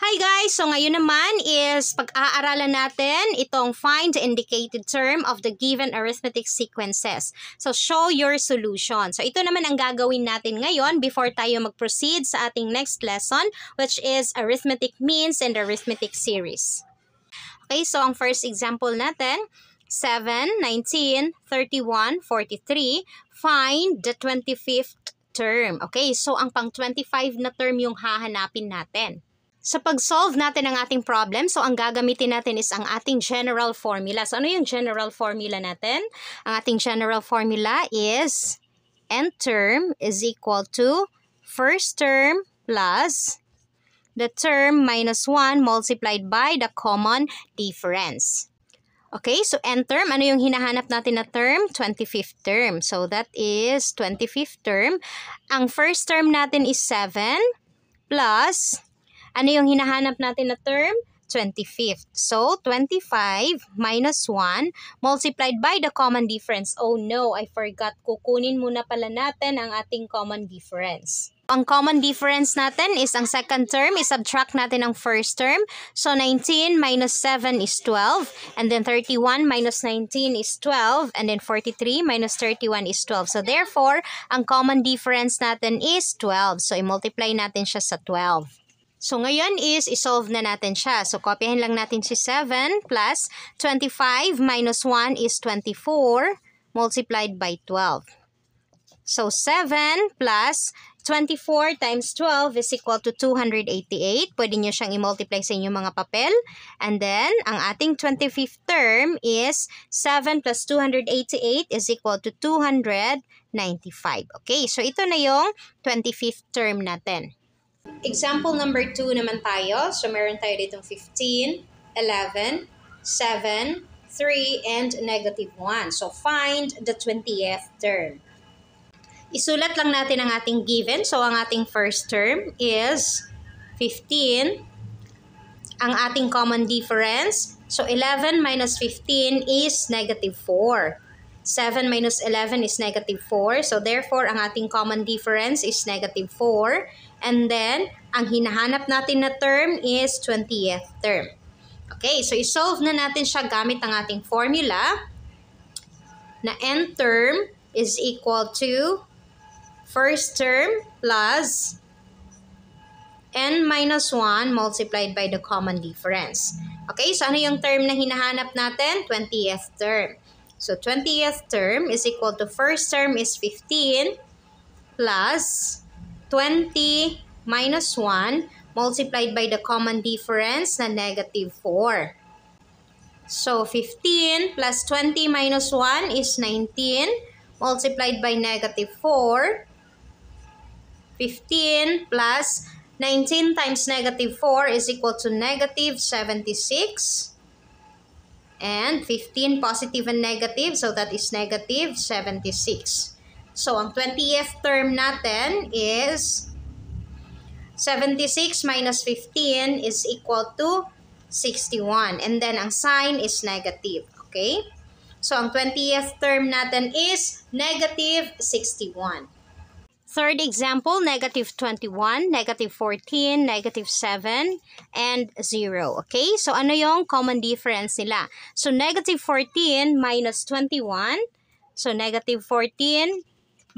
Hi guys! So ngayon naman is pag-aaralan natin itong find the indicated term of the given arithmetic sequences. So show your solution. So ito naman ang gagawin natin ngayon before tayo mag-proceed sa ating next lesson, which is arithmetic means and arithmetic series. Okay, so ang first example natin, 7, 19, 31, 43, find the 25th term. Okay, so ang pang 25 na term yung hahanapin natin. Sa pag-solve natin ang ating problem, so ang gagamitin natin is ang ating general formula. So ano yung general formula natin? Ang ating general formula is nth term is equal to first term plus the term minus 1 multiplied by the common difference. Okay, so nth term, ano yung hinahanap natin na term? 25th term. So that is 25th term. Ang first term natin is 7 plus ano yung hinahanap natin na term? 25th. So, 25 minus 1 multiplied by the common difference. Oh no, I forgot. Kukunin muna pala natin ang ating common difference. Ang common difference natin is ang second term. I-subtract natin ang first term. So, 19 minus 7 is 12. And then 31 minus 19 is 12. And then 43 minus 31 is 12. So, therefore, ang common difference natin is 12. So, i-multiply natin siya sa 12. So, ngayon is isolve na natin siya. So, kopyahin lang natin si 7 plus 25 minus 1 is 24 multiplied by 12. So, 7 plus 24 times 12 is equal to 288. Pwede nyo siyang i-multiply sa inyong mga papel. And then, ang ating 25th term is 7 plus 288 is equal to 295. Okay, so ito na yung 25th term natin. Example number 2 naman tayo. So, meron tayo ditong 15, 11, 7, 3, and negative 1. So, find the 20th term. Isulat lang natin ang ating given. So, ang ating first term is 15. Ang ating common difference. So, 11 minus 15 is negative 4. 7 minus 11 is negative 4. So, therefore, ang ating common difference is negative 4. And then, ang hinahanap natin na term is 20th term. Okay, so isolve na natin siya gamit ang ating formula na nth term is equal to first term plus n minus 1 multiplied by the common difference. Okay, so ano yung term na hinahanap natin? 20th term. So, 20th term is equal to first term is 15 plus 20 minus 1 multiplied by the common difference na negative 4. So, 15 plus 20 minus 1 is 19 multiplied by negative 4. 15 plus 19 times negative 4 is equal to negative 76. And 15 positive and negative, so that is negative 76. So, ang 20th term natin is 76 minus 15 is equal to 61. And then, ang sign is negative. Okay? So, ang 20th term natin is negative 61. Third example, negative 21, negative 14, negative 7, and 0. Okay? So, ano yung common difference nila? So, negative 14 minus 21. So, negative 14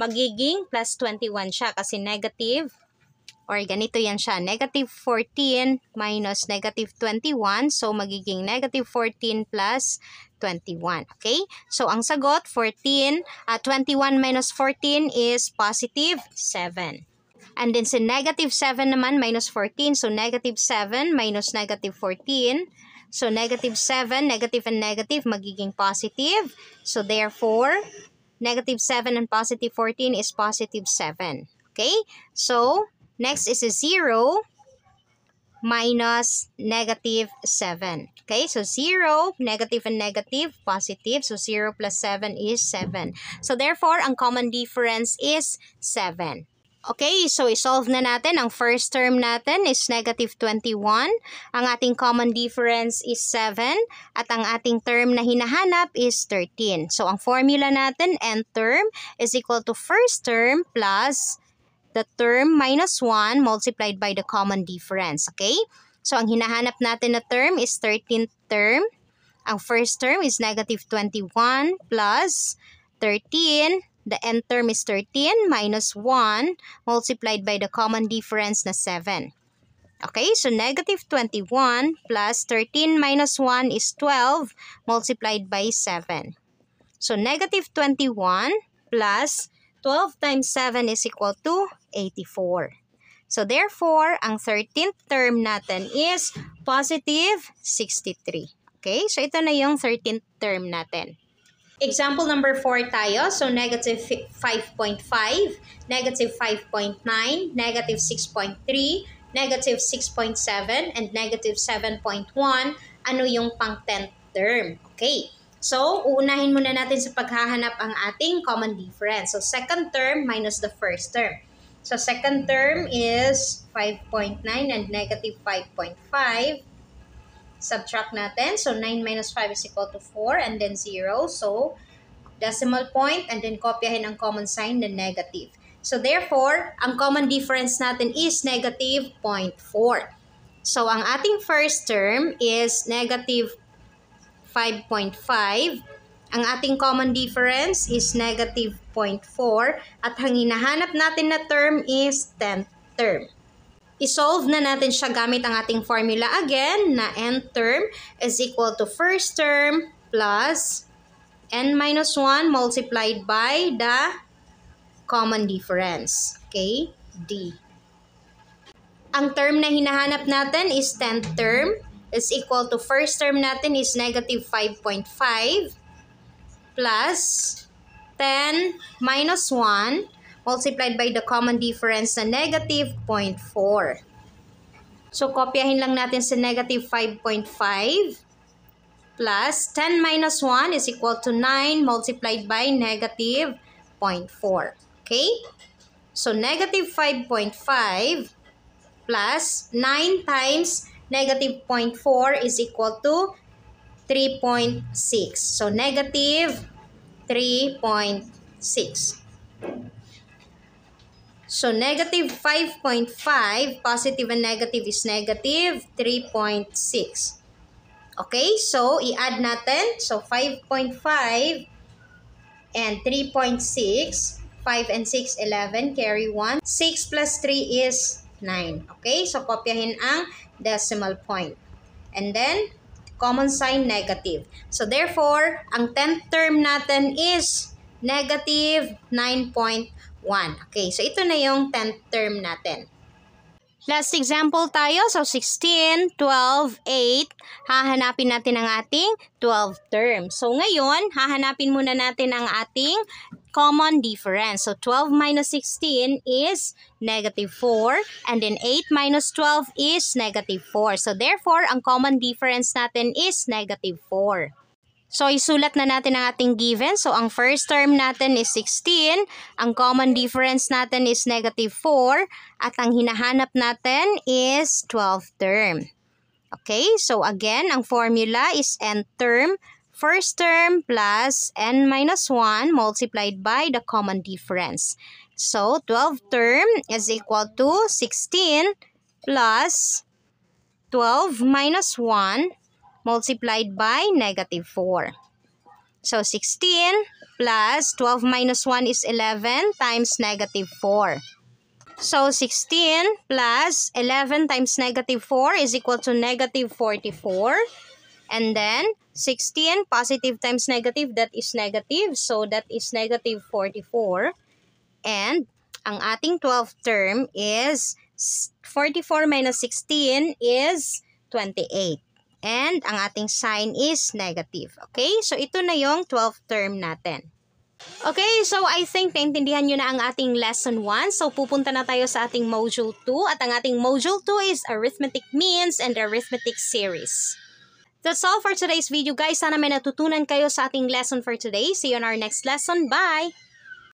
magiging plus 21 siya kasi negative, or ganito yan siya, negative 14 minus negative 21, so magiging negative 14 plus 21. Okay? So, ang sagot, 21 minus 14 is positive 7. And then, sa negative 7 naman, minus 14, so negative 7 minus negative 14. So, negative 7, negative and negative, magiging positive. So, therefore, negative 7 and positive 14 is positive 7. Okay? So, next is a 0 minus negative 7. Okay? So, 0, negative and negative, positive. So, 0 plus 7 is 7. So, therefore, ang common difference is 7. Okay, so isolve na natin. Ang first term natin is negative 21. Ang ating common difference is 7. At ang ating term na hinahanap is 13. So, ang formula natin, nth term is equal to first term plus the term minus 1 multiplied by the common difference. Okay? So, ang hinahanap natin na term is 13th term. Ang first term is negative 21 plus 13. The nth term is 13 minus 1 multiplied by the common difference na 7. Okay, so negative 21 plus 13 minus 1 is 12 multiplied by 7. So negative 21 plus 12 times 7 is equal to 84. So therefore, ang 13th term natin is positive 63. Okay, so ito na yung 13th term natin. Example number 4 tayo. So negative 5.5, negative 5.9, negative 6.3, negative 6.7, and negative 7.1. Ano yung pang 10th term? Okay, so uunahin muna natin sa paghahanap ang ating common difference. So second term minus the first term. So second term is 5.9 and negative 5.5. Subtract natin. So 9 minus 5 is equal to 4 and then 0. So decimal point and then kopyahin ang common sign na negative. So therefore, ang common difference natin is negative 0.4. So ang ating first term is negative 5.5. Ang ating common difference is negative 0.4. At ang hinahanap natin na term is 10th term. I-solve na natin siya gamit ang ating formula again na nth term is equal to first term plus n minus 1 multiplied by the common difference. Okay, D. Ang term na hinahanap natin is 10th term is equal to first term natin is negative 5.5 plus 10 minus 1 multiplied by the common difference na negative 0.4. So, kopyahin lang natin sa negative 5.5 plus 10 minus 1 is equal to 9 multiplied by negative 0.4. Okay? So, negative 5.5 plus 9 times negative 0.4 is equal to 3.6. So, negative 3.6. So, negative 5.5, positive and negative is negative 3.6. Okay, so i-add natin. So, 5.5 and 3.6. 5 and 6, 11. Carry 1. 6 plus 3 is 9. Okay, so kopyahin ang decimal point. And then, common sign negative. So, therefore, ang 10th term natin is negative 9.1. Okay, so ito na yung 10th term natin. Last example tayo. So, 16, 12, 8. Hahanapin natin ang ating 12th term. So, ngayon, hahanapin muna natin ang ating common difference. So, 12 minus 16 is negative 4. And then, 8 minus 12 is negative 4. So, therefore, ang common difference natin is negative 4. So, isulat na natin ang ating given. So, ang first term natin is 16. Ang common difference natin is negative 4. At ang hinahanap natin is 12th term. Okay, so again, ang formula is nth term. First term plus n minus 1 multiplied by the common difference. So, 12th term is equal to 16 plus 12 minus 1 multiplied by negative 4. So, 16 plus 12 minus 1 is 11 times negative 4. So, 16 plus 11 times negative 4 is equal to negative 44. And then, 16 positive times negative, that is negative. So, that is negative 44. And, ang ating 12th term is 44 minus 16 is 28. And ang ating sign is negative. Okay? So, ito na yung 12th term natin. Okay, so I think naintindihan nyo na ang ating lesson 1. So, pupunta na tayo sa ating module 2. At ang ating module 2 is arithmetic means and arithmetic series. That's all for today's video, guys. Sana may natutunan kayo sa ating lesson for today. See you on our next lesson. Bye!